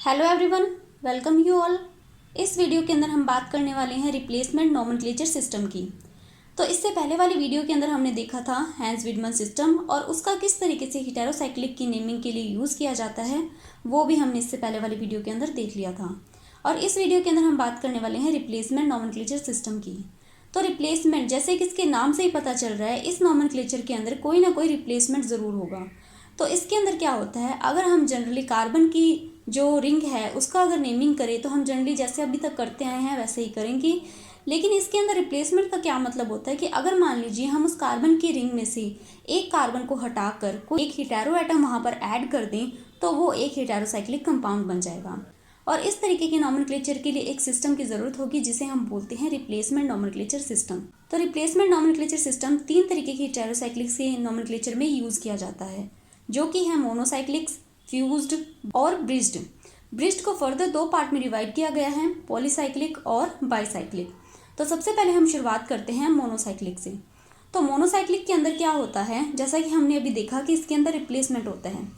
Hello everyone, welcome you all. इस video के अंदर हम बात करने वाले हैं रिप्लेसमेंट नोमेनक्लेचर सिस्टम की। तो इससे पहले वाली वीडियो के अंदर हमने देखा था हैंस विडमन सिस्टम और उसका किस तरीके से हेटेरोसाइक्लिक की नेमिंग के लिए यूज़ किया जाता है, वो भी हमने इससे पहले वाली वीडियो के अंदर देख लिया था। और इस वीडियो के अंदर हम बात करने वाले हैं रिप्लेसमेंट नोमेनक्लेचर सिस्टम की। तो रिप्लेसमेंट, जैसे कि इसके नाम से ही पता चल रहा है, इस नोमेनक्लेचर के अंदर कोई ना कोई रिप्लेसमेंट ज़रूर होगा। तो इसके अंदर क्या होता है, अगर हम जनरली कार्बन की जो रिंग है उसका अगर नेमिंग करें तो हम जनरली जैसे अभी तक करते आए हैं वैसे ही करेंगे। लेकिन इसके अंदर रिप्लेसमेंट का क्या मतलब होता है कि अगर मान लीजिए हम उस कार्बन की रिंग में से एक कार्बन को हटाकर कोई एक हेटेरो एटम वहाँ पर ऐड कर दें तो वो एक हेटेरोसाइक्लिक कंपाउंड बन जाएगा। और इस तरीके के नोमेनक्लेचर के लिए एक सिस्टम की ज़रूरत होगी जिसे हम बोलते हैं रिप्लेसमेंट नोमेनक्लेचर सिस्टम। तो रिप्लेसमेंट नोमेनक्लेचर सिस्टम 3 तरीके के हेटेरोसाइक्लिक्स के नोमेनक्लेचर में यूज़ किया जाता है, जो कि है मोनोसाइक्लिक्स, फ्यूज्ड और ब्रिज्ड। ब्रिज्ड को फर्दर 2 पार्ट में डिवाइड किया गया है, पॉलीसाइक्लिक और बाईसाइक्लिक। तो सबसे पहले हम शुरुआत करते हैं मोनोसाइक्लिक से। तो मोनोसाइक्लिक के अंदर क्या होता है, जैसा कि हमने अभी देखा कि इसके अंदर रिप्लेसमेंट होता है।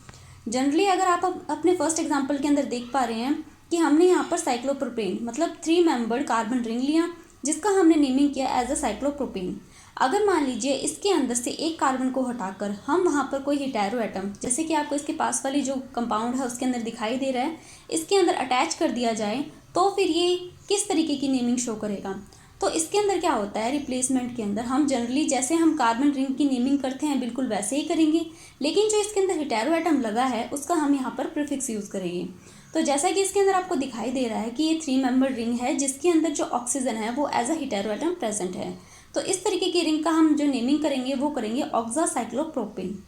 जनरली अगर आप अपने फर्स्ट एग्जाम्पल के अंदर देख पा रहे हैं कि हमने यहाँ पर साइक्लोप्रोपेन मतलब 3 मेंबर्ड कार्बन रिंग लिया, जिसका हमने नेमिंग किया एज अ साइक्लोप्रोपेन। अगर मान लीजिए इसके अंदर से एक कार्बन को हटाकर हम वहाँ पर कोई हेटेरो एटम, जैसे कि आपको इसके पास वाली जो कंपाउंड है उसके अंदर दिखाई दे रहा है, इसके अंदर अटैच कर दिया जाए तो फिर ये किस तरीके की नेमिंग शो करेगा। तो इसके अंदर क्या होता है, रिप्लेसमेंट के अंदर हम जनरली जैसे हम कार्बन रिंग की नेमिंग करते हैं बिल्कुल वैसे ही करेंगे, लेकिन जो इसके अंदर हेटेरो एटम लगा है उसका हम यहाँ पर प्रीफिक्स यूज़ करेंगे। तो जैसा कि इसके अंदर आपको दिखाई दे रहा है कि ये 3 मेंबर रिंग है जिसके अंदर जो ऑक्सीजन है वो as a hetero atom present है। तो इस तरीके की रिंग का हम जो नेमिंग करेंगे वो करेंगे ऑक्सासाइक्लोप्रोपेन।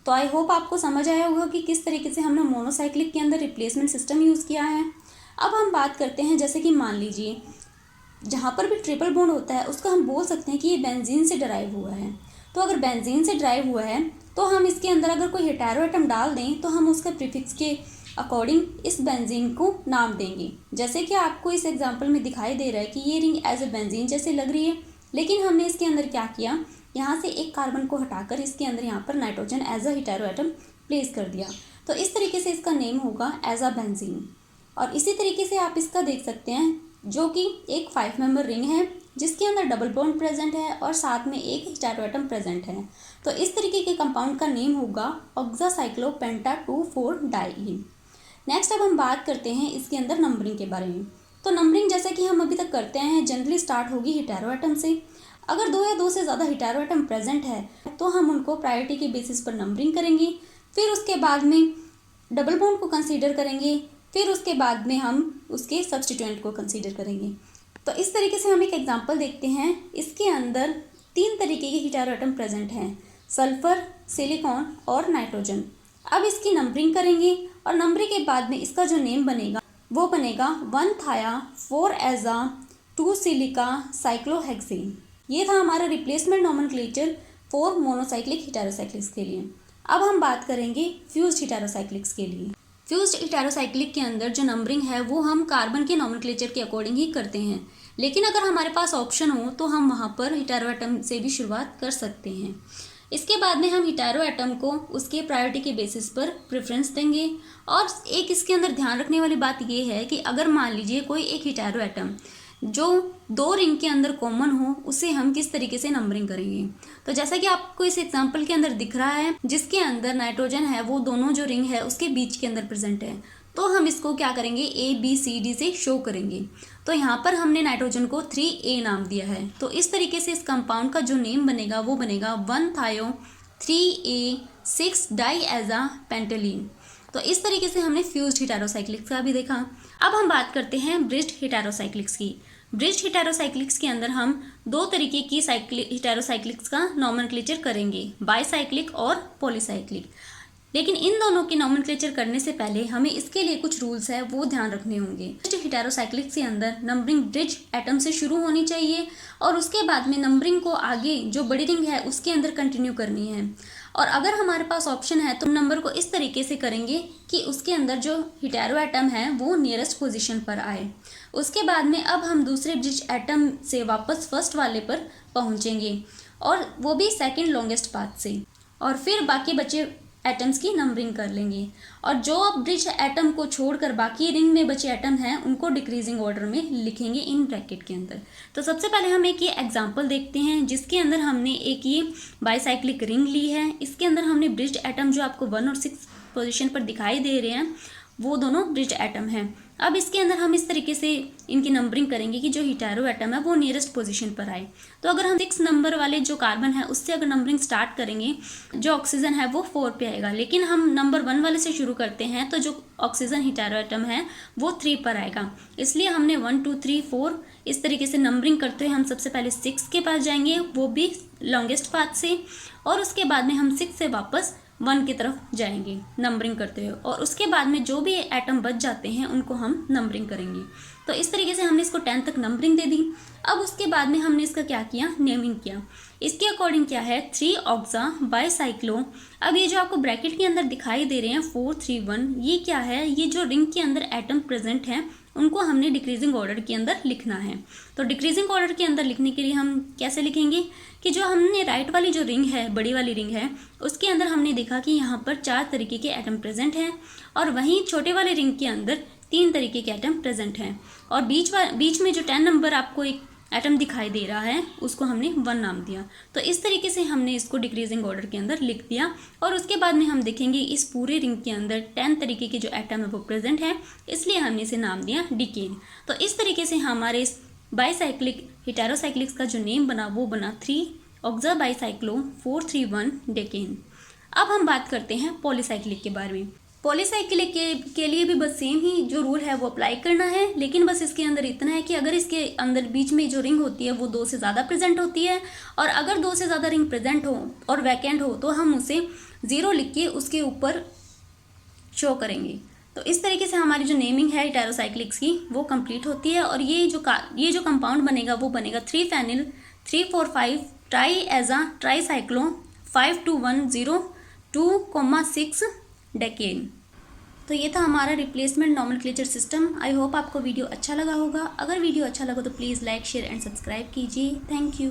तो आई होप आपको समझ आया होगा कि किस तरीके से हमने मोनोसाइक्लिक के अंदर रिप्लेसमेंट सिस्टम यूज़ किया है। अब हम बात करते हैं, जैसे कि मान लीजिए जहाँ पर भी ट्रिपल बॉन्ड होता है उसका हम बोल सकते हैं कि ये बेंजीन से डराइव हुआ है। तो अगर बेंजीन से डराइव हुआ है तो हम इसके अंदर अगर कोई हेटेरो एटम डाल दें तो हम उसका प्रीफिक्स के अकॉर्डिंग इस बेंजीन को नाम देंगे। जैसे कि आपको इस एग्जांपल में दिखाई दे रहा है कि ये रिंग एज अ बेंजीन जैसे लग रही है, लेकिन हमने इसके अंदर क्या किया, यहाँ से एक कार्बन को हटाकर इसके अंदर यहाँ पर nitrogen as a hetero atom place कर दिया। तो इस तरीके से इसका नेम होगा एज अ बेंजीन। और इसी तरीके से आप इसका देख सकते हैं, जो कि एक 5 मेंबर रिंग है जिसके अंदर डबल बॉन्ड प्रेजेंट है और साथ में एक हेटेरो एटम प्रेजेंट है। तो इस तरीके के कंपाउंड का नेम होगा ऑक्सासाइक्लोपेंटा-2,4-डाइईन। नेक्स्ट अब हम बात करते हैं इसके अंदर नंबरिंग के बारे में। तो नंबरिंग जैसे कि हम अभी तक करते हैं जनरली स्टार्ट होगी हेटेरो एटम से। अगर 2 या 2 से ज़्यादा हेटेरो एटम प्रेजेंट है तो हम उनको प्रायोरिटी के बेसिस पर नंबरिंग करेंगे। फिर उसके बाद में डबल बॉन्ड को कंसीडर करेंगे, फिर उसके बाद में हम उसके सब्स्टिट्यूएंट को कंसीडर करेंगे। तो इस तरीके से हम एक एग्जांपल देखते हैं। इसके अंदर 3 तरीके के हेटेरो एटम प्रेजेंट हैं, सल्फर, सिलिकॉन और नाइट्रोजन। अब इसकी नंबरिंग करेंगे और नंबरिंग के बाद में इसका जो नेम बनेगा वो बनेगा 1-thiaa-4-aza-2-silica-साइक्लोहेक्सेन। ये था हमारा रिप्लेसमेंट नोमेनक्लेचर फॉर मोनोसाइक्लिक हेटेरोसाइक्लिक्स के लिए। अब हम बात करेंगे फ्यूज्ड हेटेरोसाइक्लिक्स के लिए। फ्यूज्ड हेटेरोसाइक्लिक के अंदर जो नंबरिंग है वो हम कार्बन के नोमेनक्लेचर के अकॉर्डिंग ही करते हैं, लेकिन अगर हमारे पास ऑप्शन हो तो हम वहाँ पर हेटेरो एटम से भी शुरुआत कर सकते हैं। इसके बाद में हम हेटेरो एटम को उसके प्रायोरिटी के बेसिस पर प्रेफरेंस देंगे। और एक इसके अंदर ध्यान रखने वाली बात ये है कि अगर मान लीजिए कोई एक हेटेरो एटम जो 2 रिंग के अंदर कॉमन हो उसे हम किस तरीके से नंबरिंग करेंगे। तो जैसा कि आपको इस एग्जांपल के अंदर दिख रहा है, जिसके अंदर नाइट्रोजन है वो दोनों जो रिंग है उसके बीच के अंदर प्रेजेंट है, तो हम इसको क्या करेंगे, ABCD से शो करेंगे। तो यहाँ पर हमने नाइट्रोजन को 3A नाम दिया है। तो इस तरीके से इस कंपाउंड का जो नेम बनेगा वो बनेगा 1-thiO-3A-6-डाईएज़ापेंटालीन। तो इस तरीके से हमने फ्यूज्ड हेटेरोसाइक्लिक्स का भी देखा। अब हम बात करते हैं ब्रिज्ड हेटेरोसाइक्लिक्स की। ब्रिज्ड हेटेरोसाइक्लिक्स के अंदर हम 2 तरीके की हेटेरोसाइक्लिक्स का नोमेनक्लेचर करेंगे, बाईसाइक्लिक और पॉलीसाइक्लिक। लेकिन इन दोनों की नोमेनक्लेचर करने से पहले हमें इसके लिए कुछ रूल्स है वो ध्यान रखने होंगे। हेटेरोसाइक्लिक्स के अंदर नंबरिंग ब्रिज एटम से शुरू होनी चाहिए और उसके बाद में नंबरिंग को आगे जो बड़ी रिंग है उसके अंदर कंटिन्यू करनी है। और अगर हमारे पास ऑप्शन है तो नंबर को इस तरीके से करेंगे कि उसके अंदर जो हेटेरो एटम है वो नियरेस्ट पोजीशन पर आए। उसके बाद में अब हम दूसरे ब्रिज एटम से वापस फर्स्ट वाले पर पहुंचेंगे और वो भी सेकंड लॉन्गेस्ट पाथ से, और फिर बाकी बचे एटम्स की नंबरिंग कर लेंगे और जो अब ब्रिज एटम को छोड़कर बाकी रिंग में बचे एटम हैं उनको डिक्रीजिंग ऑर्डर में लिखेंगे इन ब्रैकेट के अंदर। तो सबसे पहले हम एक ये एग्जांपल देखते हैं जिसके अंदर हमने एक ये बाईसाइक्लिक रिंग ली है। इसके अंदर हमने ब्रिज एटम जो आपको 1 और 6 पोजीशन पर दिखाई दे रहे हैं वो दोनों ब्रिज एटम हैं। अब इसके अंदर हम इस तरीके से इनकी नंबरिंग करेंगे कि जो हीटेरो एटम है वो नियरेस्ट पोजीशन पर आए। तो अगर हम 6 नंबर वाले जो कार्बन है उससे अगर नंबरिंग स्टार्ट करेंगे, जो ऑक्सीजन है वो 4 पे आएगा, लेकिन हम नंबर 1 वाले से शुरू करते हैं तो जो ऑक्सीजन हीटेरो एटम है वो 3 पर आएगा। इसलिए हमने 1 2 3 4 इस तरीके से नंबरिंग करते हुए हम सबसे पहले 6 के पास जाएंगे, वो भी लॉन्गेस्ट पाथ से, और उसके बाद में हम 6 से वापस 1 की तरफ जाएंगे नंबरिंग करते हुए, और उसके बाद में जो भी एटम बच जाते हैं उनको हम नंबरिंग करेंगे। तो इस तरीके से हमने इसको 10 तक नंबरिंग दे दी। अब उसके बाद में हमने इसका क्या किया, नेमिंग किया। इसके अकॉर्डिंग क्या है 3 ऑक्सा बाईसाइक्लो। अब ये जो आपको ब्रैकेट के अंदर दिखाई दे रहे हैं 4 3 1, ये क्या है, ये जो रिंग के अंदर एटम प्रेजेंट हैं उनको हमने डिक्रीजिंग ऑर्डर के अंदर लिखना है। तो डिक्रीजिंग ऑर्डर के अंदर लिखने के लिए हम कैसे लिखेंगे कि जो हमने राइट वाली जो रिंग है, बड़ी वाली रिंग है, उसके अंदर हमने देखा कि यहाँ पर 4 तरीके के एटम प्रेजेंट हैं और वहीं छोटे वाले रिंग के अंदर 3 तरीके के एटम प्रेजेंट हैं, और बीच में जो 10 नंबर आपको एक एटम दिखाई दे रहा है उसको हमने 1 नाम दिया। तो इस तरीके से हमने इसको डिक्रीजिंग ऑर्डर के अंदर लिख दिया, और उसके बाद में हम देखेंगे इस पूरे रिंग के अंदर 10 तरीके के जो एटम है वो प्रेजेंट है, इसलिए हमने इसे नाम दिया डिकेन। तो इस तरीके से हमारे इस बाईसाइक्लिक हेटेरोसाइक्लिक्स का जो नेम बना वो बना 3 ऑक्सा बाईसाइक्लो 4 3 1 डेकेन। अब हम बात करते हैं पॉलीसाइक्लिक के बारे में। पॉलीसाइक्लिक के लिए भी बस सेम ही जो रूल है वो अप्लाई करना है, लेकिन बस इसके अंदर इतना है कि अगर इसके अंदर बीच में जो रिंग होती है वो 2 से ज़्यादा प्रेजेंट होती है, और अगर 2 से ज़्यादा रिंग प्रेजेंट हो और वैकेंट हो तो हम उसे 0 लिख के उसके ऊपर शो करेंगे। तो इस तरीके से हमारी जो नेमिंग है हेटेरोसाइक्लिक्स की वो कंप्लीट होती है, और ये जो कंपाउंड बनेगा वो बनेगा 3 फेनिल 3 4 5 ट्राईएजा ट्राईसाइक्लो 5 2 1 0 2,6 डेकेन। तो ये था हमारा replacement nomenclature system. I hope आपको वीडियो अच्छा लगा होगा। अगर वीडियो अच्छा लगा तो please like share and subscribe कीजिए। Thank you.